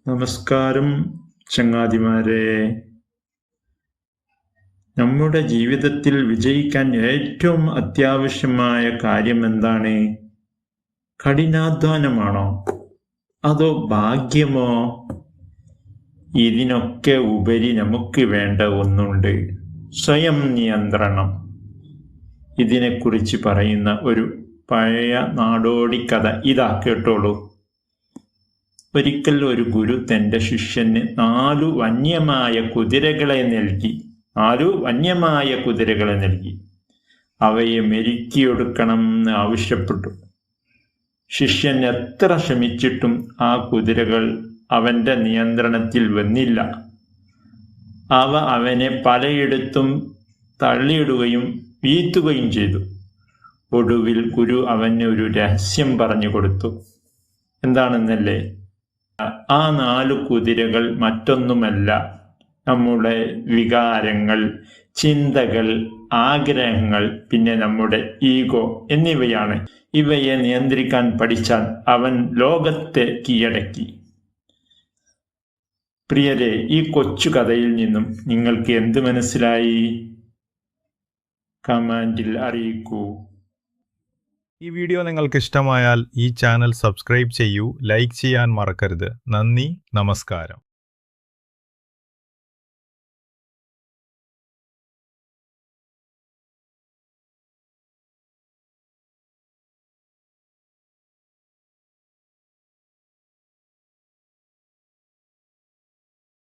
നമസ്കാരം ചങ്ങാതിമാരെ. നമ്മുടെ ജീവിതത്തിൽ വിജയിക്കാൻ ഏറ്റവും അത്യാവശ്യമായ കാര്യം എന്താണ്? കഠിനാധ്വാനമാണോ അതോ ഭാഗ്യമോ? ഇതിനൊക്കെ ഉപരി നമുക്ക് വേണ്ട ഒന്നുണ്ട്: സ്വയം നിയന്ത്രണം. ഇതിനെക്കുറിച്ച് പറയുന്ന ഒരു പഴയ നാടോടി കഥ ഇതാ, കേട്ടോളൂ. ഒരിക്കൽ ഒരു ഗുരു തൻ്റെ ശിഷ്യന് 4 വന്യമായ കുതിരകളെ നൽകി. അവയെ മെരുക്കിയെടുക്കണമെന്ന് ആവശ്യപ്പെട്ടു. ശിഷ്യൻ എത്ര ശ്രമിച്ചിട്ടും ആ കുതിരകൾ അവൻ്റെ നിയന്ത്രണത്തിൽ വന്നില്ല. അവ അവനെ പലയിടത്തും തള്ളിയിടുകയും വീഴ്ത്തുകയും ചെയ്തു. ഒടുവിൽ ഗുരു അവന് ഒരു രഹസ്യം പറഞ്ഞു കൊടുത്തു. എന്താണെന്നല്ലേ? ആ 4 കുതിരകൾ മറ്റൊന്നുമല്ല, നമ്മുടെ വികാരങ്ങൾ, ചിന്തകൾ, ആഗ്രഹങ്ങൾ, പിന്നെ നമ്മുടെ ഈഗോ എന്നിവയാണ്. ഇവയെ നിയന്ത്രിക്കാൻ പഠിച്ചാൽ അവൻ ലോകത്തെ കീഴടക്കി. പ്രിയരെ, ഈ കൊച്ചു കഥയിൽ നിന്നും നിങ്ങൾക്ക് എന്ത് മനസ്സിലായി? കമന്റിൽ അറിയിക്കൂ. ഈ വീഡിയോ നിങ്ങൾക്ക് ഇഷ്ടമായാൽ ഈ ചാനൽ സബ്സ്ക്രൈബ് ചെയ്യൂ, ലൈക്ക് ചെയ്യാൻ മറക്കരുത്. നന്ദി, നമസ്കാരം.